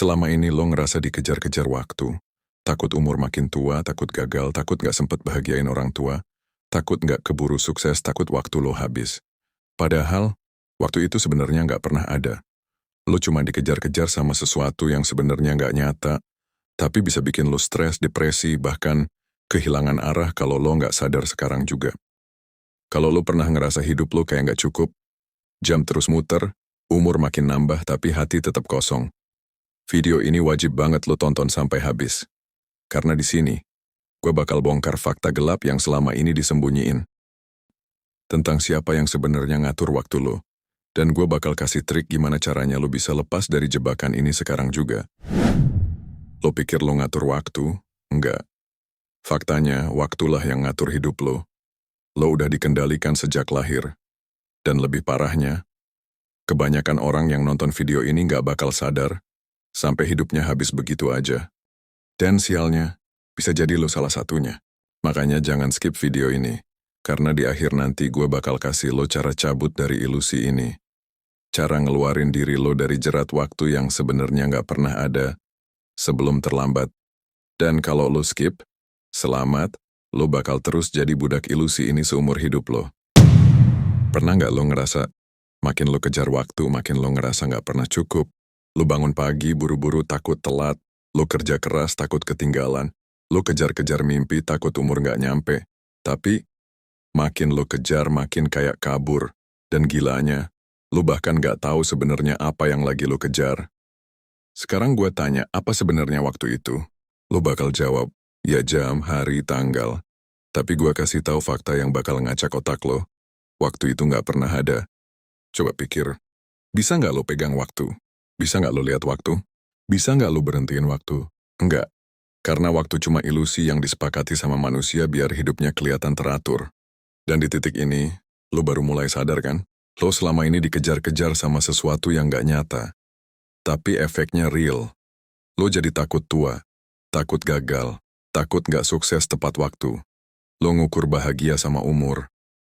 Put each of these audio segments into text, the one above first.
Selama ini lo ngerasa dikejar-kejar waktu. Takut umur makin tua, takut gagal, takut gak sempet bahagiain orang tua, takut gak keburu sukses, takut waktu lo habis. Padahal, waktu itu sebenarnya gak pernah ada. Lo cuma dikejar-kejar sama sesuatu yang sebenarnya gak nyata, tapi bisa bikin lo stres, depresi, bahkan kehilangan arah kalau lo gak sadar sekarang juga. Kalau lo pernah ngerasa hidup lo kayak gak cukup, jam terus muter, umur makin nambah tapi hati tetap kosong. Video ini wajib banget lo tonton sampai habis. Karena di sini, gue bakal bongkar fakta gelap yang selama ini disembunyiin. Tentang siapa yang sebenarnya ngatur waktu lo. Dan gue bakal kasih trik gimana caranya lo bisa lepas dari jebakan ini sekarang juga. Lo pikir lo ngatur waktu? Enggak. Faktanya, waktulah yang ngatur hidup lo. Lo udah dikendalikan sejak lahir. Dan lebih parahnya, kebanyakan orang yang nonton video ini gak bakal sadar, sampai hidupnya habis begitu aja. Dan sialnya, bisa jadi lo salah satunya. Makanya jangan skip video ini, karena di akhir nanti gue bakal kasih lo cara cabut dari ilusi ini. Cara ngeluarin diri lo dari jerat waktu yang sebenarnya gak pernah ada, sebelum terlambat. Dan kalau lo skip, selamat, lo bakal terus jadi budak ilusi ini seumur hidup lo. Pernah gak lo ngerasa, makin lo kejar waktu, makin lo ngerasa gak pernah cukup? Lo bangun pagi, buru-buru, takut telat. Lo kerja keras, takut ketinggalan. Lo kejar-kejar mimpi, takut umur gak nyampe. Tapi, makin lo kejar, makin kayak kabur. Dan gilanya, lo bahkan gak tahu sebenarnya apa yang lagi lo kejar. Sekarang gue tanya, apa sebenarnya waktu itu? Lo bakal jawab, ya jam, hari, tanggal. Tapi gue kasih tahu fakta yang bakal ngacak otak lo. Waktu itu gak pernah ada. Coba pikir, bisa gak lo pegang waktu? Bisa gak lo lihat waktu? Bisa nggak lu berhentiin waktu? Enggak. Karena waktu cuma ilusi yang disepakati sama manusia biar hidupnya kelihatan teratur. Dan di titik ini, lu baru mulai sadar kan? Lo selama ini dikejar-kejar sama sesuatu yang nggak nyata. Tapi efeknya real. Lo jadi takut tua, takut gagal, takut nggak sukses tepat waktu. Lo ngukur bahagia sama umur,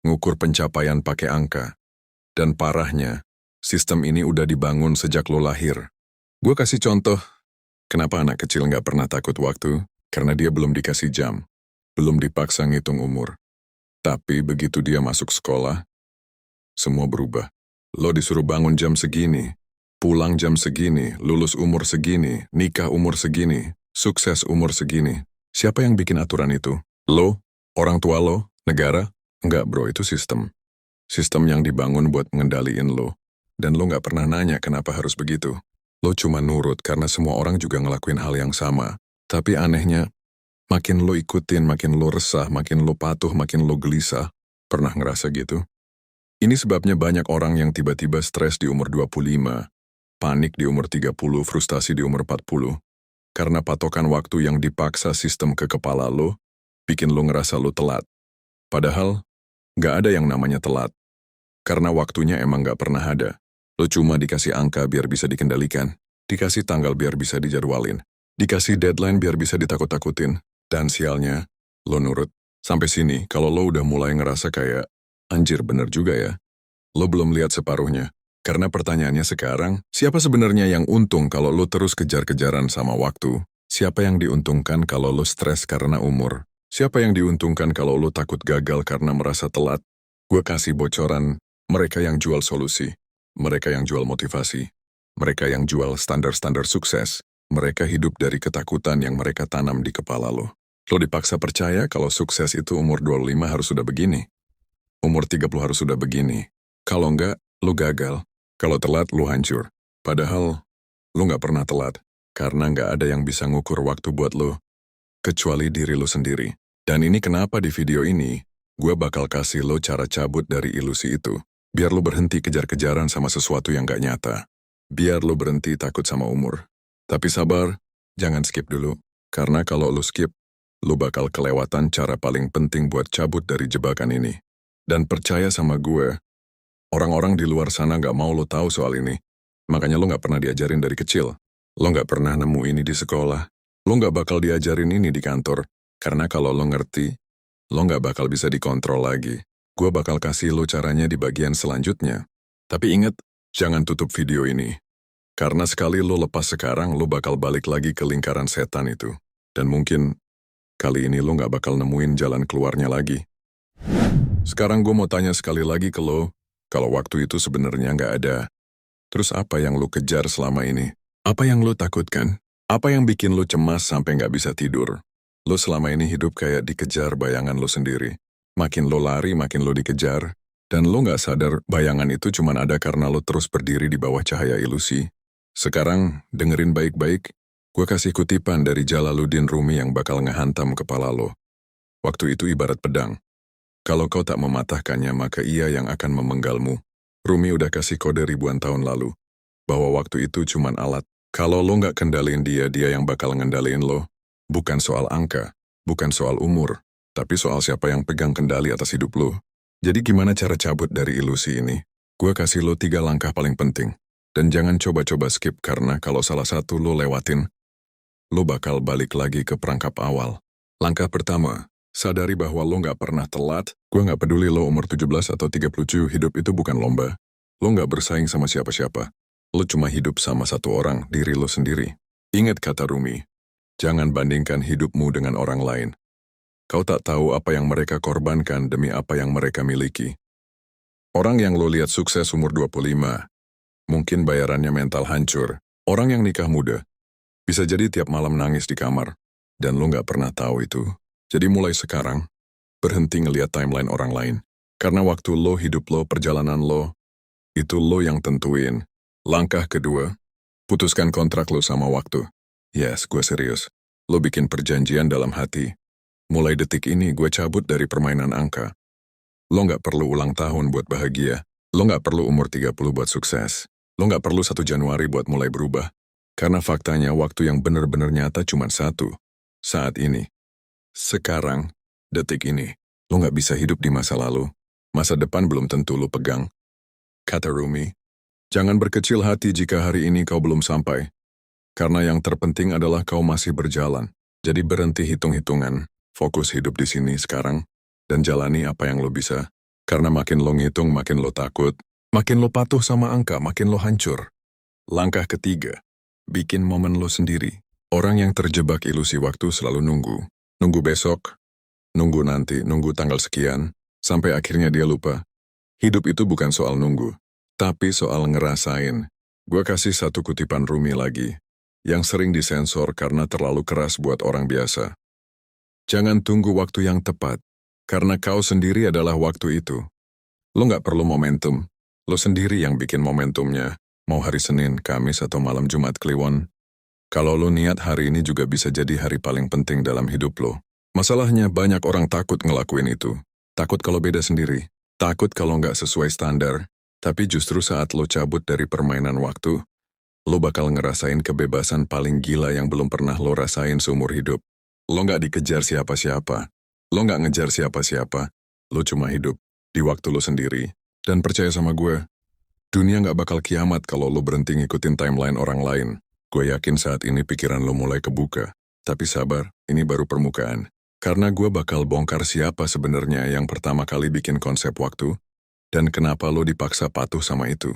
ngukur pencapaian pakai angka. Dan parahnya, sistem ini udah dibangun sejak lo lahir. Gue kasih contoh, kenapa anak kecil nggak pernah takut waktu, karena dia belum dikasih jam, belum dipaksa ngitung umur. Tapi begitu dia masuk sekolah, semua berubah. Lo disuruh bangun jam segini, pulang jam segini, lulus umur segini, nikah umur segini, sukses umur segini. Siapa yang bikin aturan itu? Lo? Orang tua lo? Negara? Enggak bro, itu sistem. Sistem yang dibangun buat ngendaliin lo. Dan lo nggak pernah nanya kenapa harus begitu. Lo cuma nurut karena semua orang juga ngelakuin hal yang sama. Tapi anehnya, makin lo ikutin, makin lo resah, makin lo patuh, makin lo gelisah. Pernah ngerasa gitu? Ini sebabnya banyak orang yang tiba-tiba stres di umur 25, panik di umur 30, frustasi di umur 40. Karena patokan waktu yang dipaksa sistem ke kepala lo, bikin lo ngerasa lo telat. Padahal, nggak ada yang namanya telat. Karena waktunya emang nggak pernah ada. Lo cuma dikasih angka biar bisa dikendalikan, dikasih tanggal biar bisa dijadwalin, dikasih deadline biar bisa ditakut-takutin, dan sialnya, lo nurut. Sampai sini, kalau lo udah mulai ngerasa kayak, anjir bener juga ya, lo belum lihat separuhnya. Karena pertanyaannya sekarang, siapa sebenarnya yang untung kalau lo terus kejar-kejaran sama waktu? Siapa yang diuntungkan kalau lo stres karena umur? Siapa yang diuntungkan kalau lo takut gagal karena merasa telat? Gue kasih bocoran, mereka yang jual solusi. Mereka yang jual motivasi, mereka yang jual standar-standar sukses, mereka hidup dari ketakutan yang mereka tanam di kepala lo. Lo dipaksa percaya kalau sukses itu umur 25 harus sudah begini. Umur 30 harus sudah begini. Kalau enggak, lo gagal. Kalau telat, lo hancur. Padahal, lo nggak pernah telat, karena nggak ada yang bisa ngukur waktu buat lo, kecuali diri lo sendiri. Dan ini kenapa di video ini, gue bakal kasih lo cara cabut dari ilusi itu. Biar lo berhenti kejar-kejaran sama sesuatu yang gak nyata. Biar lo berhenti takut sama umur. Tapi sabar, jangan skip dulu. Karena kalau lo skip, lo bakal kelewatan cara paling penting buat cabut dari jebakan ini. Dan percaya sama gue, orang-orang di luar sana gak mau lo tahu soal ini. Makanya lo gak pernah diajarin dari kecil. Lo gak pernah nemu ini di sekolah. Lo gak bakal diajarin ini di kantor. Karena kalau lo ngerti, lo gak bakal bisa dikontrol lagi. Gue bakal kasih lo caranya di bagian selanjutnya. Tapi ingat, jangan tutup video ini. Karena sekali lo lepas sekarang, lo bakal balik lagi ke lingkaran setan itu. Dan mungkin kali ini lo nggak bakal nemuin jalan keluarnya lagi. Sekarang gue mau tanya sekali lagi ke lo, kalau waktu itu sebenarnya nggak ada, terus apa yang lo kejar selama ini? Apa yang lo takutkan? Apa yang bikin lo cemas sampai nggak bisa tidur? Lo selama ini hidup kayak dikejar bayangan lo sendiri. Makin lo lari, makin lo dikejar. Dan lo nggak sadar bayangan itu cuma ada karena lo terus berdiri di bawah cahaya ilusi. Sekarang, dengerin baik-baik, gue kasih kutipan dari Jalaluddin Rumi yang bakal ngehantam kepala lo. Waktu itu ibarat pedang. Kalau kau tak mematahkannya, maka ia yang akan memenggalmu. Rumi udah kasih kode ribuan tahun lalu, bahwa waktu itu cuma alat. Kalau lo nggak kendaliin dia, dia yang bakal ngendaliin lo. Bukan soal angka, bukan soal umur, tapi soal siapa yang pegang kendali atas hidup lo. Jadi gimana cara cabut dari ilusi ini? Gue kasih lo 3 langkah paling penting. Dan jangan coba-coba skip karena kalau salah satu lo lewatin, lo bakal balik lagi ke perangkap awal. Langkah pertama, sadari bahwa lo nggak pernah telat. Gue nggak peduli lo umur 17 atau 37, hidup itu bukan lomba. Lo nggak bersaing sama siapa-siapa. Lo cuma hidup sama satu orang, diri lo sendiri. Ingat kata Rumi, jangan bandingkan hidupmu dengan orang lain. Kau tak tahu apa yang mereka korbankan demi apa yang mereka miliki. Orang yang lo lihat sukses umur 25, mungkin bayarannya mental hancur. Orang yang nikah muda, bisa jadi tiap malam nangis di kamar. Dan lo nggak pernah tahu itu. Jadi mulai sekarang, berhenti ngeliat timeline orang lain. Karena waktu lo, hidup lo, perjalanan lo, itu lo yang tentuin. Langkah kedua, putuskan kontrak lo sama waktu. Yes, gue serius. Lo bikin perjanjian dalam hati. Mulai detik ini gue cabut dari permainan angka. Lo nggak perlu ulang tahun buat bahagia. Lo nggak perlu umur 30 buat sukses. Lo nggak perlu 1 Januari buat mulai berubah. Karena faktanya waktu yang benar-benar nyata cuma satu. Saat ini. Sekarang, detik ini. Lo nggak bisa hidup di masa lalu. Masa depan belum tentu lo pegang. Kata Rumi, jangan berkecil hati jika hari ini kau belum sampai. Karena yang terpenting adalah kau masih berjalan. Jadi berhenti hitung-hitungan, fokus hidup di sini sekarang, dan jalani apa yang lo bisa. Karena makin lo ngitung, makin lo takut. Makin lo patuh sama angka, makin lo hancur. Langkah ketiga, bikin momen lo sendiri. Orang yang terjebak ilusi waktu selalu nunggu. Nunggu besok, nunggu nanti, nunggu tanggal sekian, sampai akhirnya dia lupa. Hidup itu bukan soal nunggu, tapi soal ngerasain. Gue kasih satu kutipan Rumi lagi, yang sering disensor karena terlalu keras buat orang biasa. Jangan tunggu waktu yang tepat, karena kau sendiri adalah waktu itu. Lo nggak perlu momentum, lo sendiri yang bikin momentumnya, mau hari Senin, Kamis, atau malam Jumat Kliwon. Kalau lo niat, hari ini juga bisa jadi hari paling penting dalam hidup lo. Masalahnya banyak orang takut ngelakuin itu. Takut kalau beda sendiri, takut kalau nggak sesuai standar. Tapi justru saat lo cabut dari permainan waktu, lo bakal ngerasain kebebasan paling gila yang belum pernah lo rasain seumur hidup. Lo nggak dikejar siapa-siapa. Lo nggak ngejar siapa-siapa. Lo cuma hidup di waktu lo sendiri. Dan percaya sama gue, dunia nggak bakal kiamat kalau lo berhenti ngikutin timeline orang lain. Gue yakin saat ini pikiran lo mulai kebuka. Tapi sabar, ini baru permukaan. Karena gue bakal bongkar siapa sebenarnya yang pertama kali bikin konsep waktu, dan kenapa lo dipaksa patuh sama itu.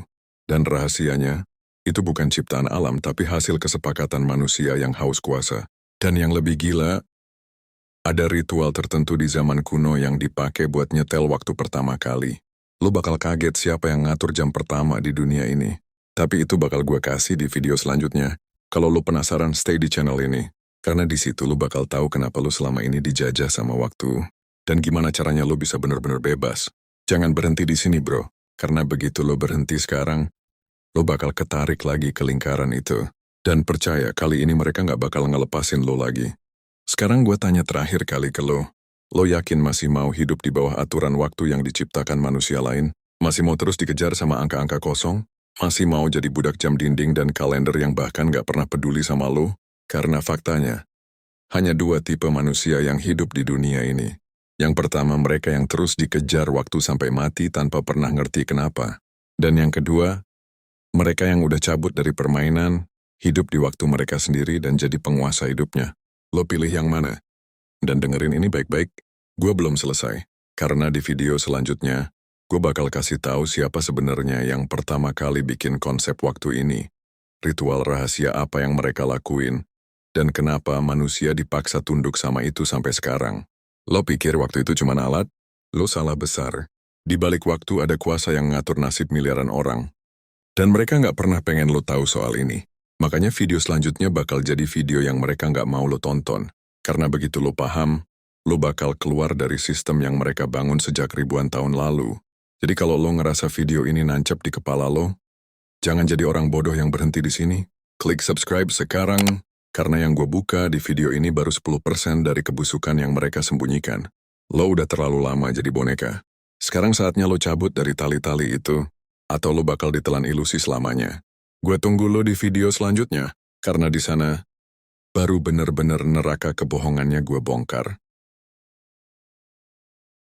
Dan rahasianya, itu bukan ciptaan alam tapi hasil kesepakatan manusia yang haus kuasa. Dan yang lebih gila, ada ritual tertentu di zaman kuno yang dipakai buat nyetel waktu pertama kali. Lo bakal kaget siapa yang ngatur jam pertama di dunia ini. Tapi itu bakal gue kasih di video selanjutnya. Kalau lo penasaran, stay di channel ini. Karena di situ lo bakal tahu kenapa lo selama ini dijajah sama waktu. Dan gimana caranya lo bisa benar-benar bebas. Jangan berhenti di sini bro. Karena begitu lo berhenti sekarang, lo bakal ketarik lagi ke lingkaran itu. Dan percaya, kali ini mereka nggak bakal ngelepasin lo lagi. Sekarang gue tanya terakhir kali ke lo. Lo yakin masih mau hidup di bawah aturan waktu yang diciptakan manusia lain? Masih mau terus dikejar sama angka-angka kosong? Masih mau jadi budak jam dinding dan kalender yang bahkan gak pernah peduli sama lo? Karena faktanya, hanya 2 tipe manusia yang hidup di dunia ini. Yang pertama, mereka yang terus dikejar waktu sampai mati tanpa pernah ngerti kenapa. Dan yang kedua, mereka yang udah cabut dari permainan, hidup di waktu mereka sendiri dan jadi penguasa hidupnya. Lo pilih yang mana? Dan dengerin ini baik-baik, gue belum selesai. Karena di video selanjutnya, gue bakal kasih tahu siapa sebenarnya yang pertama kali bikin konsep waktu ini. ritual rahasia apa yang mereka lakuin, dan kenapa manusia dipaksa tunduk sama itu sampai sekarang. Lo pikir waktu itu cuma alat? Lo salah besar. Di balik waktu ada kuasa yang ngatur nasib miliaran orang. Dan mereka nggak pernah pengen lo tahu soal ini. Makanya video selanjutnya bakal jadi video yang mereka nggak mau lo tonton. Karena begitu lo paham, lo bakal keluar dari sistem yang mereka bangun sejak ribuan tahun lalu. Jadi kalau lo ngerasa video ini nancep di kepala lo, jangan jadi orang bodoh yang berhenti di sini. Klik subscribe sekarang, karena yang gue buka di video ini baru 10% dari kebusukan yang mereka sembunyikan. Lo udah terlalu lama jadi boneka. Sekarang saatnya lo cabut dari tali-tali itu, atau lo bakal ditelan ilusi selamanya. Gue tunggu lo di video selanjutnya, karena di sana baru bener-bener neraka kebohongannya gue bongkar.